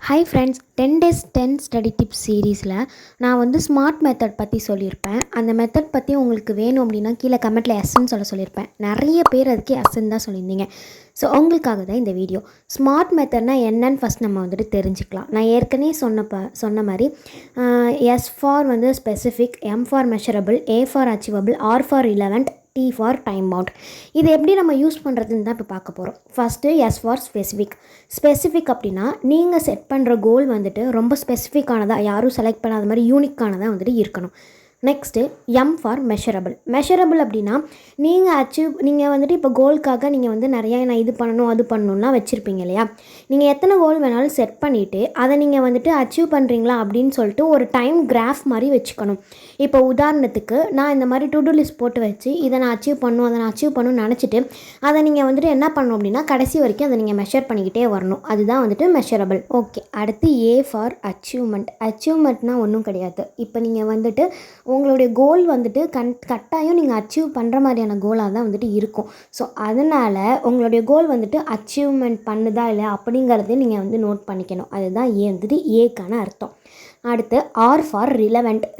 Hi friends, 10 days 10 study tips சீரீஸில் நான் வந்து ஸ்மார்ட் மெத்தட் பற்றி சொல்லியிருப்பேன். அந்த மெத்தட் பற்றி உங்களுக்கு வேணும் அப்படின்னா கீழே கமெண்ட்டில் எஸ்ன்னு சொல்லியிருப்பேன். நிறைய பேர் அதுக்கு எஸ்ன்னு தான் சொல்லியிருந்தீங்க. ஸோ உங்களுக்காக தான் இந்த வீடியோ. ஸ்மார்ட் மெத்தட்னால் என்னன்னு ஃபஸ்ட் நம்ம வந்துட்டு தெரிஞ்சுக்கலாம். நான் ஏற்கனவே சொன்ன மாதிரி எஸ் ஃபார் வந்து specific, M for measurable, A for achievable, R for relevant, T for time bound. இது எப்படி நம்ம யூஸ் பண்ணுறதுன்னு தான் இப்போ பார்க்க போகிறோம். ஃபஸ்ட்டு எஸ் ஃபார் ஸ்பெசிஃபிக் அப்படின்னா நீங்கள் செட் பண்ணுற கோல் வந்துட்டு ரொம்ப ஸ்பெசிஃபிக்கானதாக, யாரும் செலக்ட் பண்ணாத மாதிரி யூனிக்கானதாக வந்துட்டு இருக்கணும். நெக்ஸ்ட்டு எம் ஃபார் மெஷரபிள் அப்படின்னா நீங்கள் வந்துட்டு இப்போ கோலுக்காக நீங்கள் வந்து நிறையா நான் இது பண்ணணும் அது பண்ணணும்லாம் வச்சுருப்பீங்க இல்லையா. நீங்கள் எத்தனை கோல் வேணாலும் செட் பண்ணிவிட்டு அதை நீங்கள் வந்துட்டு அச்சீவ் பண்ணுறீங்களா அப்படின்னு சொல்லிட்டு ஒரு டைம் கிராஃப் மாதிரி வச்சுக்கணும். இப்போ உதாரணத்துக்கு நான் இந்த மாதிரி டு டூ லிஸ்ட் போட்டு வச்சு இதை நான் அச்சீவ் பண்ணணும்னு நினச்சிட்டு அதை நீங்கள் வந்துட்டு என்ன பண்ணணும் அப்படின்னா கடைசி வரைக்கும் அதை நீங்கள் மெஷர் பண்ணிக்கிட்டே வரணும். அதுதான் வந்துட்டு மெஷரபிள். ஓகே, அடுத்து ஏ ஃபார் அச்சீவ்மெண்ட்னால் ஒன்றும் கிடையாது. இப்போ நீங்கள் வந்துட்டு உங்களுடைய கோல் வந்துட்டு கட்டாயம் நீங்கள் அச்சீவ் பண்ணுற மாதிரியான கோலாக தான் வந்துட்டு இருக்கும். ஸோ அதனால் உங்களுடைய கோல் வந்துட்டு அச்சீவ்மெண்ட் பண்ணுதா இல்லை அப்படிங்கிறத நீங்கள் வந்து நோட் பண்ணிக்கணும். அதுதான் வந்துட்டு ஏக்கான அர்த்தம். அடுத்து ஆர் ஃபார்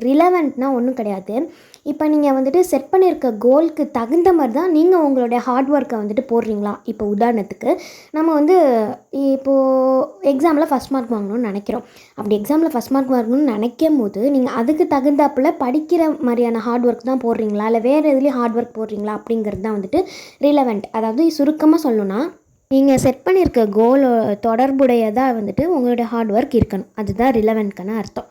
ரிலவெண்ட்னால் ஒன்றும் கிடையாது. இப்போ நீங்கள் வந்துட்டு செட் பண்ணியிருக்க கோலுக்கு தகுந்த மாதிரி தான் நீங்கள் உங்களுடைய ஹார்ட் ஒர்க்கை வந்துட்டு போடுறீங்களா. இப்போ உதாரணத்துக்கு நம்ம வந்து இப்போது எக்ஸாமில் ஃபஸ்ட் மார்க் வாங்கணும்னு நினைக்கிறோம். அப்படி எக்ஸாமில் ஃபஸ்ட் மார்க் வாங்கணும்னு நினைக்கும் போது நீங்கள் அதுக்கு தகுந்தாப்பில் படிக்கிற மாதிரியான ஹார்ட் ஒர்க் தான் போடுறீங்களா இல்லை வேறு எதுலேயும் ஹார்ட் ஒர்க் போடுறீங்களா அப்படிங்கிறது தான் வந்துட்டு ரிலவெண்ட். அதாவது சுருக்கமாக சொல்லணும்னா நீங்கள் செட் பண்ணியிருக்க கோல் தொடர்புடையதாக வந்துட்டு உங்களுடைய ஹார்ட் ஒர்க் இருக்கணும். அதுதான் ரிலவெண்ட்கான அர்த்தம்.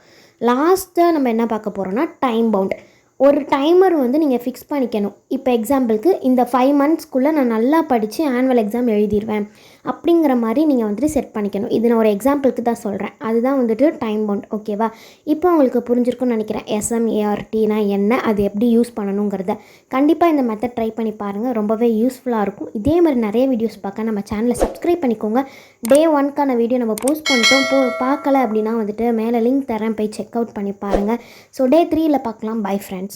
லாஸ்ட்டாக நம்ம என்ன பார்க்க போகிறோன்னா டைம் பவுண்ட். ஒரு டைமர் வந்து நீங்கள் ஃபிக்ஸ் பண்ணிக்கணும். இப்போ எக்ஸாம்பிளுக்கு இந்த 5 monthsக்குள்ளே நான் நல்லா படித்து ஆனுவல் எக்ஸாம் எழுதிடுவேன் அப்படிங்கிற மாதிரி நீங்கள் வந்துட்டு செட் பண்ணிக்கணும். இது நான் ஒரு எக்ஸாம்பிளுக்கு தான் சொல்கிறேன். அதுதான் வந்துட்டு டைம் பவுண்ட். ஓகேவா? இப்போ உங்களுக்கு புரிஞ்சிருக்குன்னு நினைக்கிறேன். SMARTனா என்ன, அது எப்படி யூஸ் பண்ணணுங்கிறத. கண்டிப்பாக இந்த மெத்தட் ட்ரை பண்ணி பாருங்கள், ரொம்பவே யூஸ்ஃபுல்லாக இருக்கும். இதே மாதிரி நிறைய வீடியோஸ் பார்க்க நம்ம சேனலை சப்ஸ்கிரைப் பண்ணிக்கோங்க. Day 1க்கான வீடியோ நம்ம போஸ்ட் பண்ணிட்டோம். பார்க்கல அப்படின்னா வந்துட்டு மேலே லிங்க் தரேன், போய் செக் அவுட் பண்ணி பாருங்கள். ஸோ Day 3ல் பார்க்கலாம். Bye friends.